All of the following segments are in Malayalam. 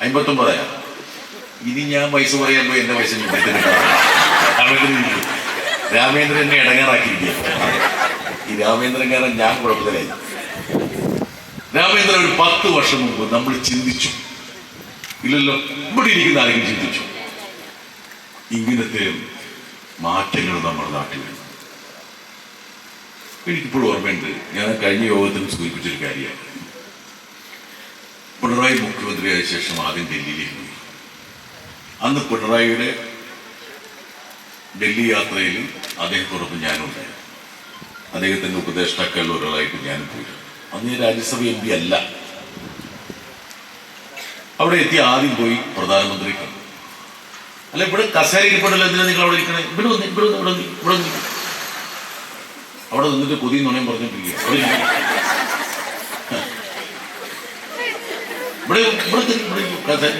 59. ഇനി ഞാൻ വയസ്സ് പറയാൻ പോയി എന്റെ വയസ്സിൽ രാമേന്ദ്രൻ എന്നെ ഇടങ്ങാറാക്കിയിരിക്കുക. ഈ രാമേന്ദ്രൻകാരൻ ഞാൻ കുഴപ്പത്തിലായി. രാമേന്ദ്രൻ ഒരു 10 വർഷം മുമ്പ് നമ്മൾ ചിന്തിച്ചു, ഇല്ലല്ലോ, ഇവിടെ ഇരിക്കുന്ന ആരെങ്കിലും ചിന്തിച്ചു ഇങ്ങനത്തെ മാറ്റങ്ങൾ നമ്മുടെ നാട്ടിൽ വരുന്നു? എനിക്കിപ്പോഴും ഓർമ്മയുണ്ട്, ഞാൻ കഴിഞ്ഞ യോഗത്തിനും സൂചിപ്പിച്ചൊരു കാര്യമാണ്. പിണറായി മുഖ്യമന്ത്രിയായ ശേഷം ആദ്യം ഡൽഹിയിലേക്ക് പോയി. അന്ന് പിണറായിയുടെ ഡൽഹി യാത്രയിൽ അദ്ദേഹത്തോടൊപ്പം ഞാനുണ്ടായിരുന്നു. അദ്ദേഹത്തിന്റെ ഉപദേഷ്ടാക്കളിൽ ഒരാളായിട്ട് ഞാനും പോയി. അന്ന് ഞാൻ രാജ്യസഭ MP അല്ല. അവിടെ എത്തി ആദ്യം പോയി പ്രധാനമന്ത്രി കണ്ടു. അല്ല, ഇവിടെ കസേര ഇരിപ്പുണ്ടല്ലോ, എന്തിനാ നിങ്ങൾ അവിടെ ഇരിക്കണേ? ഇവിടെ അവിടെ നിന്നിട്ട് കൊതി നുണയും പറഞ്ഞോണ്ടിരിക്കുക. കസേര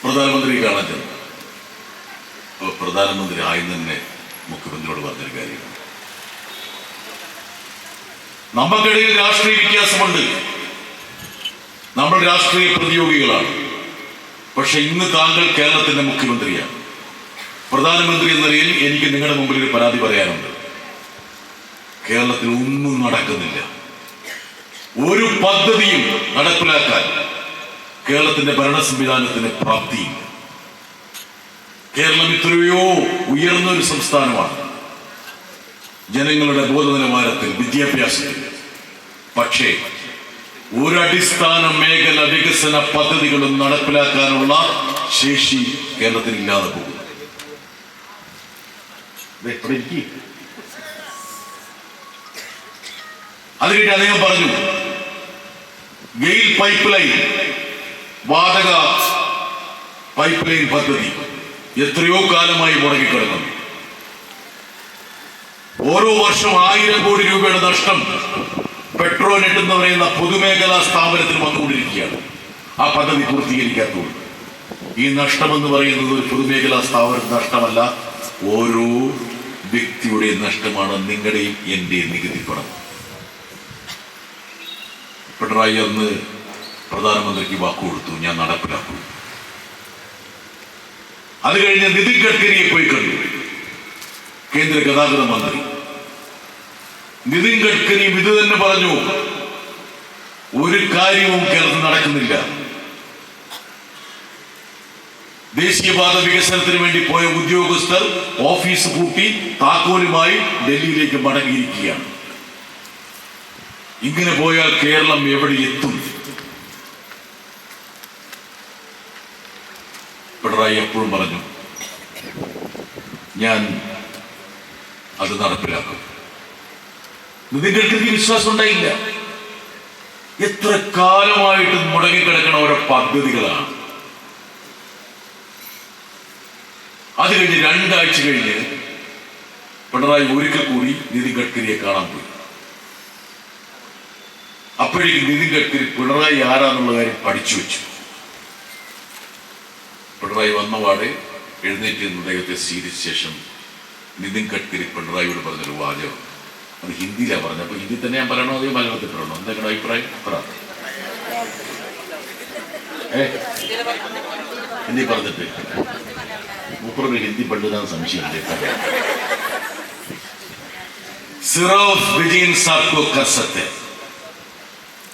പ്രധാനമന്ത്രി കാണാൻ ചെന്നു. പ്രധാനമന്ത്രി ആദ്യം തന്നെ മുഖ്യമന്ത്രിയോട് പറഞ്ഞൊരു കാര്യമാണ്, നമുക്കിടയിൽ രാഷ്ട്രീയ വ്യത്യാസമുണ്ട്, നമ്മൾ രാഷ്ട്രീയ പ്രതിയോഗികളാണ്. പക്ഷെ ഇന്ന് താങ്കൾ കേരളത്തിന്റെ മുഖ്യമന്ത്രിയാണ്. പ്രധാനമന്ത്രി എന്ന നിലയിൽ എനിക്ക് നിങ്ങളുടെ മുമ്പിൽ ഒരു പരാതി പറയാനുണ്ട്. കേരളത്തിൽ ഒന്നും നടക്കുന്നില്ല. ഒരു പദ്ധതിയും നടപ്പിലാക്കാൻ കേരളത്തിന്റെ ഭരണ സംവിധാനത്തിന് പ്രാപ്തിയില്ല. കേരളം എത്രയോ ഉയർന്ന ഒരു സംസ്ഥാനമാണ് ജനങ്ങളുടെ ബോധനിലവാരത്തിൽ, വിദ്യാഭ്യാസത്തിൽ. പക്ഷേ ഒരു അടിസ്ഥാന മേഖല വികസന പദ്ധതികളും നടപ്പിലാക്കാനുള്ള ശേഷി കേരളത്തിൽ ഇല്ലാതെ പോകുന്നു. അത് കഴിഞ്ഞ് അദ്ദേഹം പറഞ്ഞു, ഗെയിൽ പൈപ്പ് ലൈൻ, വാതക പൈപ്പ് ലൈൻ പദ്ധതി എത്രയോ കാലമായി മുടങ്ങിക്കിടക്കുന്നു. ഓരോ വർഷം 1000 കോടി രൂപയുടെ നഷ്ടം പെട്രോനെറ്റ് എന്ന് പറയുന്ന പൊതുമേഖലാ സ്ഥാപനത്തിന് വന്നുകൊണ്ടിരിക്കുകയാണ്. ആ പദ്ധതി പൂർത്തീകരിക്കാത്തതുകൊണ്ട് ഈ നഷ്ടമെന്ന് പറയുന്നത് ഒരു പൊതുമേഖലാ സ്ഥാപനത്തിന് നഷ്ടമല്ല, ഓരോ വ്യക്തിയുടെയും നഷ്ടമാണ്, നിങ്ങളുടെയും എന്റെയും നികുതി പണം. പിണറായി അന്ന് പ്രധാനമന്ത്രിക്ക് വാക്കുകൊടുത്തു, ഞാൻ നടപ്പിലാക്കും. അത് കഴിഞ്ഞ് നിതിൻ ഗഡ്കരിയെ പോയി കണ്ടു, കേന്ദ്ര ഗതാഗത മന്ത്രി. നിതിൻ ഗഡ്കരിയും ഇത് തന്നെ പറഞ്ഞു, ഒരു കാര്യവും കേരളത്തിൽ നടക്കുന്നില്ല. ദേശീയപാത വികസനത്തിന് വേണ്ടി പോയ ഉദ്യോഗസ്ഥർ ഓഫീസ് പൂട്ടി താക്കോലുമായി ഡൽഹിയിലേക്ക് മടങ്ങിയിരിക്കുകയാണ്. ഇങ്ങനെ പോയാൽ കേരളം എവിടെ എത്തും? പിണറായി എപ്പോഴും പറഞ്ഞു, ഞാൻ അത് നടപ്പിലാക്കും. നിതിൻ ഗഡ്കരിക്ക് വിശ്വാസം ഉണ്ടായില്ല. എത്ര കാലമായിട്ട് മുടങ്ങിക്കിടക്കണ ഓരോ പദ്ധതികളാണ്. അത് കഴിഞ്ഞ് 2 ആഴ്ച കഴിഞ്ഞ് പിണറായി ഒരിക്കൽ കൂടി നിതിൻ ഗഡ്കരിയെ കാണാൻ പോയി. അപ്പോഴേക്കും നിതിൻ ഗഡ്കരി പിണറായി ആരാന്നുള്ള കാര്യം പഠിച്ചു വെച്ചു. പിണറായി വന്നപാടെ എഴുന്നേറ്റ് നിന്ന് അദ്ദേഹത്തെ സ്വീകരിച്ച ശേഷം നിതിൻ ഗഡ്കരി പിണറായിയോട് പറഞ്ഞൊരു വാചകം, അത് ഹിന്ദിയിലാണ് പറഞ്ഞത്. അപ്പൊ ഹിന്ദി തന്നെ ഞാൻ പറയണോ അതേ മലയാളത്തിൽ പറയണോ? എന്തെങ്കിലും അഭിപ്രായം പറ. ഹിന്ദി പറഞ്ഞിട്ട് മൂപ്പർക്ക് ഹിന്ദി പണ്ടിതാൻ സംശയമില്ല. സിറോഫ് വിജയൻ സാബ്കോ കർ സക്തേ.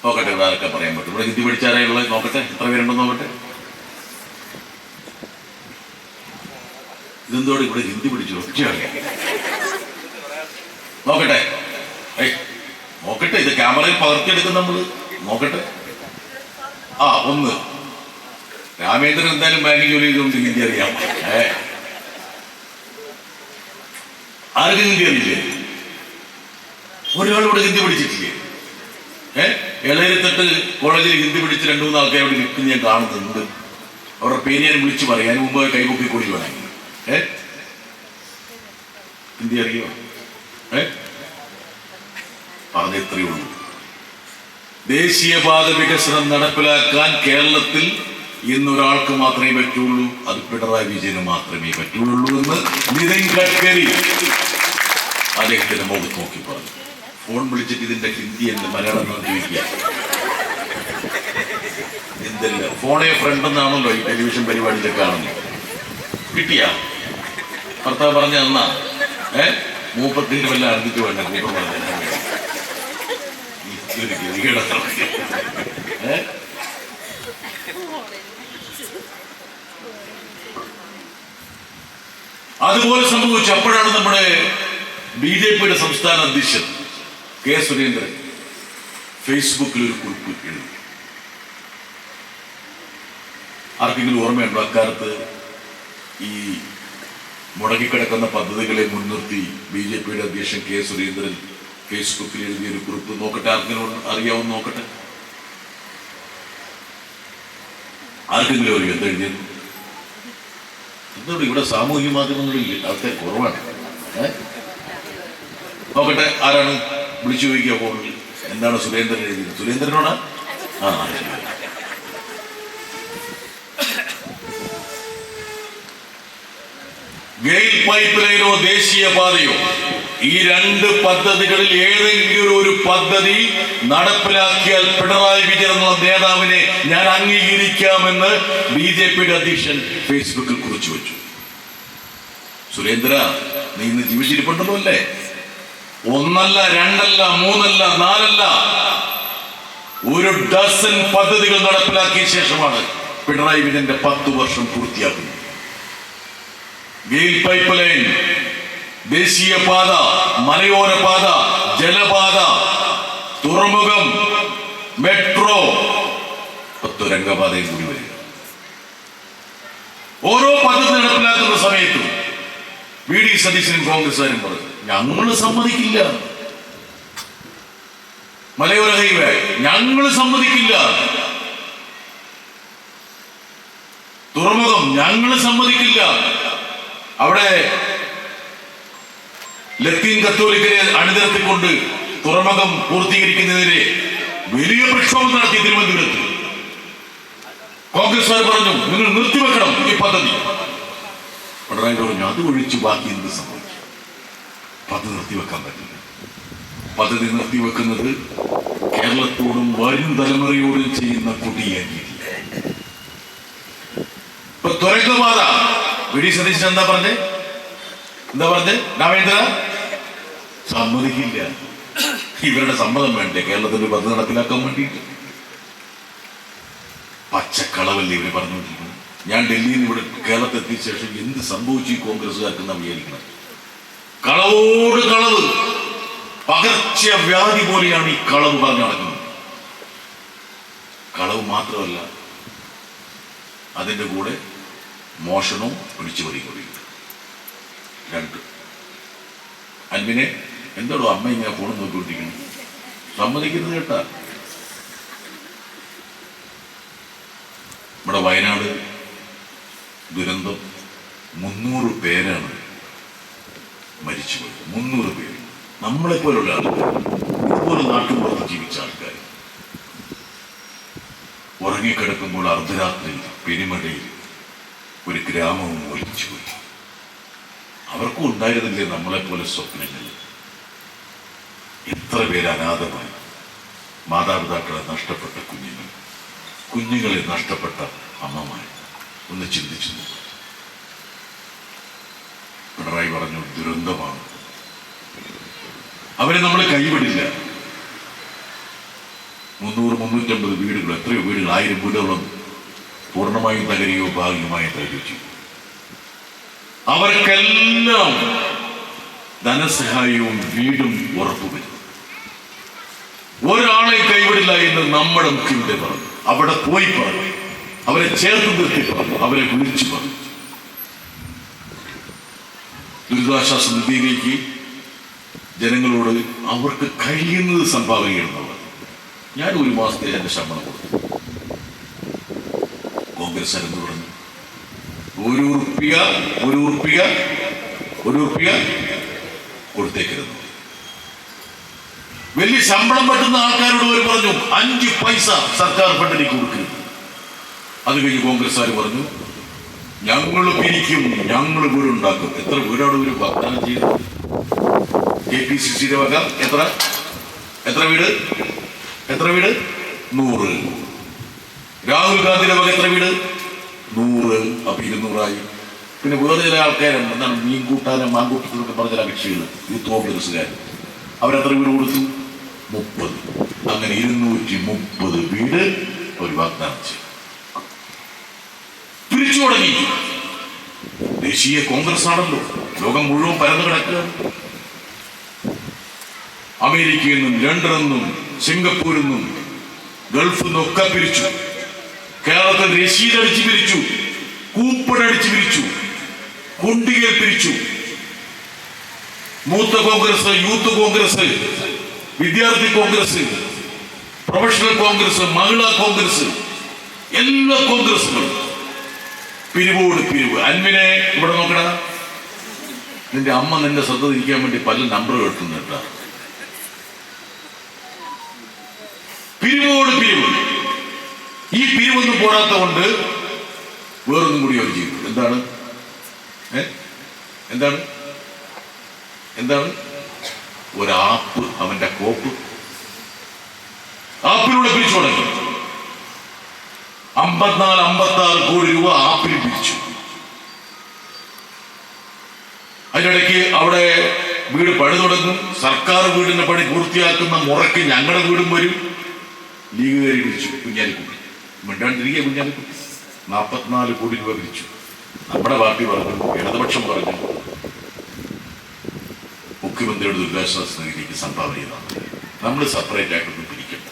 നോക്കട്ടെ ഇതാരൊക്കെ പറയാൻ പറ്റും. ഇവിടെ ഹിന്ദി പഠിച്ചാരായുള്ളത് നോക്കട്ടെ, എത്ര പേരുണ്ടെന്ന് നോക്കട്ടെ. ഇതെന്തോടെ ഇവിടെ ഹിന്ദി പഠിച്ചു ഒറ്റയാണ്. നോക്കട്ടെ, നോക്കട്ടെ, ഇത് ക്യാമറയിൽ പകർത്തിയെടുക്കും നമ്മള്. നോക്കട്ടെ. 1 രാമേന്ദ്രൻ എന്തായാലും ബാങ്കിൽ ജോലി ചെയ്തുകൊണ്ട് ഹിന്ദി അറിയാം. ആർക്കും ഹിന്ദി അറിയില്ലേ? ഒരാളിവിടെ ഹിന്ദി പഠിച്ചിട്ടില്ലേ? എളയരത്തട്ട് കോളേജിൽ ഹിന്ദി പഠിച്ച് 2-3 ആൾക്കാർ അവിടെ നിൽക്കുന്ന ഞാൻ കാണുന്നുണ്ട്. അവരുടെ പേര് ഞാൻ വിളിച്ചു പറയാൻ മുമ്പ് കൈപൊക്കി കൂടി വേണം. ഹിന്ദി അറിയോ? പറഞ്ഞത്രയേ ഉള്ളൂ. ദേശീയപാത വികസനം നടപ്പിലാക്കാൻ കേരളത്തിൽ ഇന്നൊരാൾക്ക് മാത്രമേ പറ്റുള്ളൂ, അത് പിണറായി വിജയന് മാത്രമേ പറ്റുള്ളൂ എന്ന് നിതിൻ ഗഡ്കരി അദ്ദേഹത്തിന്റെ മുഖത്ത് നോക്കി പറഞ്ഞു. ഫോൺ വിളിച്ചിട്ട് ഇതിന്റെ ഹിന്ദി എന്ത് മലയാളം ചോദിക്കുക. എന്തല്ല ഫോണെ ഫ്രണ്ട് എന്നാണല്ലോ ഈ ടെലിവിഷൻ പരിപാടിയിൽ കാണുന്നത്. കിട്ടിയ ഭർത്താവ് പറഞ്ഞ എന്നാ മൂപ്പത്തിന്റെ വല്ല അറിഞ്ഞിട്ട് വേണ്ട മൂപ്പം പറഞ്ഞ അതുപോലെ സംഭവിച്ചു. അപ്പോഴാണ് നമ്മുടെ BJP സംസ്ഥാന അധ്യക്ഷൻ കെ സുരേന്ദ്രൻ ഫേസ്ബുക്കിൽ ഒരു കുറിപ്പ് എഴുതി. ആർക്കെങ്കിലും ഓർമ്മയുണ്ടോ? അക്കാലത്ത് ഈ മുടങ്ങിക്കിടക്കുന്ന പദ്ധതികളെ മുൻനിർത്തി BJP അധ്യക്ഷൻ കെ സുരേന്ദ്രൻ ഫേസ്ബുക്കിൽ എഴുതിയ ഒരു കുറിപ്പ് നോക്കട്ടെ, ആർക്കെങ്കിലും അറിയാവുന്ന നോക്കട്ടെ. ആർക്കെങ്കിലും അറിയാം എന്താ എഴുതിയത്? എന്തുകൊണ്ട് ഇവിടെ സാമൂഹ്യ മാധ്യമങ്ങളിൽ ആൾക്കാർ കുറവാണ്. നോക്കട്ടെ, ആരാണ് വിളിച്ചു ചോദിക്കുക ഫോണിൽ എന്താണ് സുരേന്ദ്രൻ എഴുതിയത്? സുരേന്ദ്രനോടാ? ഗെയിൽ പൈപ്പ് ലൈനോ ദേശീയപാതയോ, ഈ രണ്ട് പദ്ധതികളിൽ ഏതെങ്കിലും ഒരു പദ്ധതി നടപ്പിലാക്കിയാൽ പിണറായി വിജയൻ എന്ന നേതാവിനെ ഞാൻ അംഗീകരിക്കാമെന്ന് BJP അധ്യക്ഷൻ ഫേസ്ബുക്കിൽ കുറിച്ചു വെച്ചു. സുരേന്ദ്ര, നീ ഇന്ന് ജീവിച്ചിരിപ്പുണ്ടല്ലോ അല്ലേ? ഒന്നല്ല, രണ്ടല്ല, മൂന്നല്ല, നാലല്ല, ഒരു ഡസൻ പദ്ധതികൾ നടപ്പിലാക്കിയ ശേഷമാണ് പിണറായി വിജയന്റെ 10 വർഷം പൂർത്തിയാക്കുന്നത്. ഗെയിൽ പൈപ്പ് ലൈൻ, ദേശീയപാത, മലയോര പാത, ജലപാത, തുറമുഖം, മെട്രോ, തുരങ്കപാതയും കൂടി വരിക. ഓരോ പദ്ധതി നടപ്പിലാക്കുന്ന സമയത്തും VD സതീശനും കോൺഗ്രസ്സുകാരും പറഞ്ഞു ഞങ്ങൾ സമ്മതിക്കില്ല. മലയോര ഹൈവേ ഞങ്ങൾ സമ്മതിക്കില്ല, തുറമുഖം ഞങ്ങൾ സമ്മതിക്കില്ല. അവിടെ ലത്തീൻ കത്തോലിക്കരെ അണിനിരത്തിക്കൊണ്ട് തുറമുഖം പൂർത്തീകരിക്കുന്നതിനെ വലിയ പ്രക്ഷോഭം നടത്തി തിരുവനന്തപുരത്ത്. കോൺഗ്രസ്സുകാർ പറഞ്ഞു നിങ്ങൾ നിർത്തിവെക്കണം ഈ പദ്ധതി. പിണറായി പറഞ്ഞു അത് ഒഴിച്ച് ബാക്കി എന്ത് സംഭവിക്കും? പദ്ധതി നിർത്തിവെക്കാൻ പറ്റില്ല. പദ്ധതി നിർത്തിവെക്കുന്നത് കേരളത്തോടും വരും തലമുറയോടും ചെയ്യുന്ന കൊടിയ രീതി. ഇപ്പൊ തുരങ്കപാത VD സതീശൻ എന്താ പറഞ്ഞേ? രാമേന്ദ്ര സമ്മതിക്കില്ല. ഇവരുടെ സമ്മതം വേണ്ടേ കേരളത്തിന്റെ പദ്ധതി നടപ്പിലാക്കാൻ വേണ്ടിയിട്ട്? പച്ചക്കളവല്ലേ ഇവര് പറഞ്ഞുകൊണ്ടിരിക്കുന്നത്. ഞാൻ ഡൽഹിയിൽ നിന്ന് ഇവിടെ കേരളത്തെത്തിയ ശേഷം എന്ത് സംഭവിച്ചു ഈ കോൺഗ്രസ്സുകാർക്ക് എന്നാ വിചാരിക്കണം. കളവോട് കളവ്, പകർച്ചവ്യാധി പോലെയാണ് ഈ കളവ് പറഞ്ഞു നടക്കുന്നത്. കളവ് മാത്രമല്ല, അതിൻ്റെ കൂടെ മോഷണവും പിടിച്ചുപറി കൂടിയുണ്ട്. രണ്ട്. അൻപിനെ എന്താടോ അമ്മ ഇങ്ങനെ ഫോൺ നോക്കിക്കൊണ്ടിരിക്കണം? സമ്മതിക്കുന്നത് കേട്ടാ. നമ്മുടെ വയനാട് ദുരന്തം 300 പേരാണ് മരിച്ചുപോയത്. 300 പേര്. നമ്മളെപ്പോലുള്ള ആൾക്കാർ, ഇതുപോലെ നാട്ടിൻപുറത്ത് ജീവിച്ച ആൾക്കാർ ഉറങ്ങിക്കിടക്കുമ്പോൾ അർദ്ധരാത്രിയിൽ പെരുമഴയിൽ ഒരു ഗ്രാമവും ഒലിച്ചുപോയി. അവർക്കും ഉണ്ടായിരുന്നില്ലേ നമ്മളെപ്പോലെ സ്വപ്നങ്ങൾ? എത്ര പേര് അനാഥമായി, മാതാപിതാക്കളെ നഷ്ടപ്പെട്ട കുഞ്ഞുങ്ങൾ, കുഞ്ഞുങ്ങളെ നഷ്ടപ്പെട്ട അമ്മമാർ. ഒന്ന് ചിന്തിച്ചു നോക്കും. പിണറായി പറഞ്ഞു ദുരന്തമാണ്, അവരെ നമ്മൾ കൈവിടില്ല. 300-350 വീടുകൾ, എത്രയോ വീടുകൾ, 1000 വീടുകളും പൂർണ്ണമായും തകരുകയോ ഭാഗികമായും തകരുകയോ. അവർക്കെല്ലാം ധനസഹായവും വീടും ഉറപ്പുവരും. ഒരാളെ കൈവിടില്ല എന്ന് നമ്മുടെ മുഖ്യമന്ത്രി പറഞ്ഞു. അവിടെ പോയി പറഞ്ഞു, അവരെ ചേർത്ത് നിർത്തി പറഞ്ഞു, അവരെ വിളിച്ചു പറഞ്ഞു. ദുരിതാശ്വാസ നിധിയിലേക്ക് ജനങ്ങളോട് അവർക്ക് കഴിയുന്നത് സംഭാവന ചെയ്യണമെന്നുള്ളത്. ഞാൻ 1 മാസത്തെ എന്റെ ശമ്പളം കൊടുത്തു. കോൺഗ്രസ് എന്ന് പറഞ്ഞു 1 ഉറുപ്പിക കൊടുത്തേക്കരുത്. വലിയ ശമ്പളം പറ്റുന്ന ആൾക്കാരോട് അവർ പറഞ്ഞു 5 പൈസ സർക്കാർ ഫണ്ടിലേക്ക് കൊടുക്കരുത്. അത് കഴിഞ്ഞ് കോൺഗ്രസ്സുകാർ പറഞ്ഞു ഞങ്ങൾ പിരിക്കും, ഞങ്ങൾ വീടുണ്ടാക്കും. എത്ര വീടാണ് ഇവർ വാഗ്ദാനം ചെയ്തത്? KPCC വക എത്ര? എത്ര വീട്? 100. രാഹുൽ ഗാന്ധിയുടെ വക എത്ര വീട്? 100. അപ്പൊ 200ആയി. പിന്നെ വേറെ ചില ആൾക്കാരുണ്ട്, എന്താണ് മീൻ കൂട്ടാനും മാങ്കൂട്ടത്തിനൊക്കെ പറഞ്ഞ ചില കക്ഷികൾ, യൂത്ത് കോൺഗ്രസ്സുകാർ, അവരെത്ര വീട് കൊടുത്തു? 30. അങ്ങനെ 230 വീട് ഒരു വാഗ്ദാനം ചെയ്തു. പിരിച്ചു തുടങ്ങി. ദേശീയ കോൺഗ്രസ് ആണല്ലോ, ലോകം മുഴുവൻ പരന്നു കിടക്കുക. അമേരിക്കയിൽ നിന്നും ലണ്ടനിൽ നിന്നും സിംഗപ്പൂരിൽ നിന്നും ഗൾഫിൽ നിന്നൊക്കെ പിരിച്ചു. കേരളത്തിൽ രശീദ് അടിച്ചു പിരിച്ചു, കൂപ്പൺ അടിച്ചു പിരിച്ചു, കുണ്ടികയിൽ പിരിച്ചു. മൂത്ത കോൺഗ്രസ്, യൂത്ത് കോൺഗ്രസ്, വിദ്യാർത്ഥി കോൺഗ്രസ്, പ്രൊഫഷണൽ കോൺഗ്രസ്, മഹിളാ കോൺഗ്രസ്, എല്ലാ കോൺഗ്രസുകളും പിരിവോട് പിരിവ്. അൻവിനെ ഇവിടെ നോക്കണ, നിന്റെ അമ്മ നിന്റെ ശ്രദ്ധ തിരിക്കാൻ വേണ്ടി പല നമ്പർ കേൾക്കുന്നുണ്ട്. പിരിവോട് പിരിവ്. ഈ പിരിവൊന്നും പോരാത്ത കൊണ്ട് വേറൊന്നും കൂടി അവർ ചെയ്തു. എന്താണ്? ഒരു ആപ്പ്, അവന്റെ കോപ്പ് ആപ്പിലൂടെ പിരിച്ചു തുടങ്ങി. 54-56 കോടി രൂപ ആപ്പിൽ പിരിച്ചു. അതിനിടയ്ക്ക് അവിടെ വീട് പണി തുടങ്ങും. സർക്കാർ വീടിന്റെ പണി പൂർത്തിയാക്കുന്ന മുറയ്ക്ക് ഞങ്ങളുടെ വീടും വരും. ലീഗ് കയറി പിരിച്ചു. കുഞ്ഞാലിക്കുട്ടി മിണ്ടാണ്ടിരിക്കുക. കുഞ്ഞാലിക്കുട്ടി 44 കോടി രൂപ പിരിച്ചു. നമ്മുടെ പാർട്ടി പറഞ്ഞു, ഇടതുപക്ഷം പറഞ്ഞു, മുഖ്യമന്ത്രിയുടെ ദുരിതാശ്വാസ നിധിയിലേക്ക് സംഭാവന ചെയ്താണ്, നമ്മൾ സെപ്പറേറ്റ് ആയിട്ടൊന്നും പിരിക്കണം.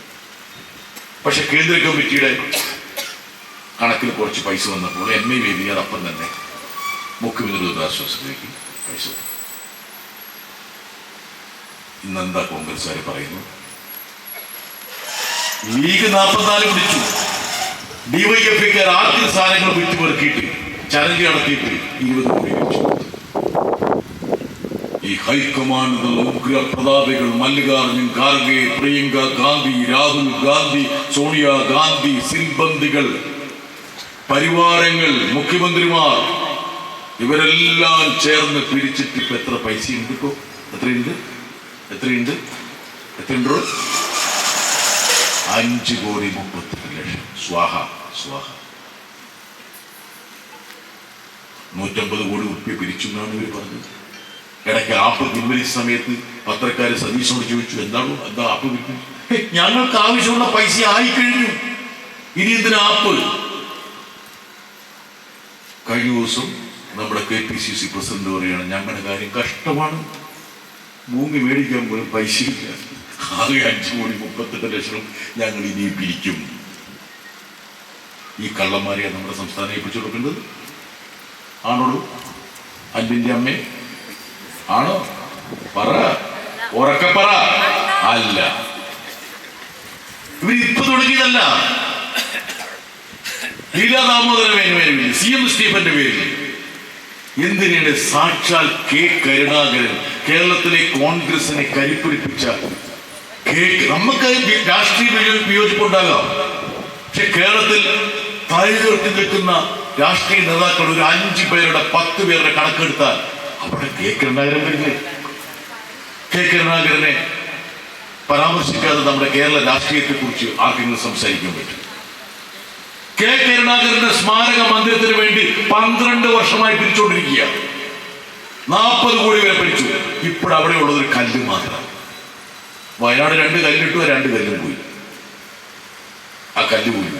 പക്ഷെ കേന്ദ്ര കമ്മിറ്റിയുടെ കണക്കിൽ കുറച്ച് പൈസ വന്നപ്പോൾ MA വേദി അതപ്പം തന്നെ മുഖ്യമന്ത്രി ദുരിതാശ്വാസ നിധിക്ക് പൈസ. ഇന്നെന്താ കോൺഗ്രസ്സുകാർ പറയുന്നു? ലീഗ് 44 പിടിച്ചു. DYFIക്കാർ ആദ്യ സാധനങ്ങൾ വിറ്റ് പെറുക്കിയിട്ട് ചലഞ്ച് നടത്തിയിട്ട് 20 കോടി പിടിച്ചു. ഈ ഹൈക്കമാൻഡ് ഉഗ്ര പ്രതാപികൾ മല്ലികാർജുൻ ഖാർഗെ, പ്രിയങ്ക ഗാന്ധി, രാഹുൽ ഗാന്ധി, സോണിയ ഗാന്ധി, സിൽബന്ദികൾ, പരിവാരങ്ങൾ, മുഖ്യമന്ത്രിമാർ, ഇവരെല്ലാം ചേർന്ന് പിരിച്ചിട്ട് ഇപ്പൊ എത്ര പൈസയുണ്ട്? ഇപ്പോ എത്രയുണ്ട്? 5,32,00,000. സ്വാഹ. 150 കോടി ഉറുപ്പിക പിരിച്ചു എന്നാണ് ഇവർ പറഞ്ഞത്. ഇടയ്ക്ക് ആപ്പ് പിൻവലിച്ച സമയത്ത് പത്രക്കാര് സതീശനോട് ചോദിച്ചു, എന്താ ആപ്പ് പിരിക്കുന്നു? ഞങ്ങൾക്ക് ആവശ്യമുള്ള പൈസ ആയിക്കഴിഞ്ഞു, ഇനി എന്തിനാ ആപ്പ്? കഴിഞ്ഞ ദിവസം നമ്മുടെ KPCC പ്രസിഡന്റ് പറയുകയാണ്, ഞങ്ങളുടെ കാര്യം കഷ്ടമാണ്, ഭൂമി മേടിക്കാൻ പോലും പൈസയില്ല, ആകെ 5,38,00,000 ഞങ്ങൾ ഇനി പിരിക്കും. ഈ കള്ളന്മാരെയാണ് നമ്മുടെ സംസ്ഥാനം ഏൽപ്പിച്ചു കൊടുക്കേണ്ടത്. ആണോ? അൻപിന്റെ അമ്മേ ആണോ? പറ, ഉറക്കപ്പറ. അല്ല, ഇവർ ഇപ്പൊ തുടങ്ങിയതല്ല. ലീലാ ദാമോദരൻ പേരിൽ, CM സ്റ്റീഫന്റെ പേരിൽ എന്തിനാണ് സാക്ഷാൽ K കരുണാകരൻ കേരളത്തിലെ കോൺഗ്രസിനെ കരിപ്പിടിപ്പിച്ച നമുക്ക് രാഷ്ട്രീയ വിയോജിപ്പുണ്ടാകാം, പക്ഷെ കേരളത്തിൽ തലയുയർത്തി നിൽക്കുന്ന രാഷ്ട്രീയ നേതാക്കൾ ഒരു 5 പേരുടെ 10 പേരുടെ കണക്കെടുത്താൽ അവിടെ K കരുണാകരൻ വരില്ലേ? K കരുണാകരനെ പരാമർശിക്കാതെ നമ്മുടെ കേരള രാഷ്ട്രീയത്തെ കുറിച്ച് ആർക്കെങ്കിലും സംസാരിക്കാൻ പറ്റും? K കരുണാകരന്റെ സ്മാരക മന്ദിരത്തിന് വേണ്ടി 12 വർഷമായി പിരിച്ചുകൊണ്ടിരിക്കുക. 40 കോടി വരെ പിരിച്ചു. ഇപ്പോഴവിടെ ഉള്ളതൊരു കല്ല് മാത്രം. വയനാട് 2 കല്ലിട്ടു, 2 കല്ലും പോയി. ആ കല്ല് പോയി.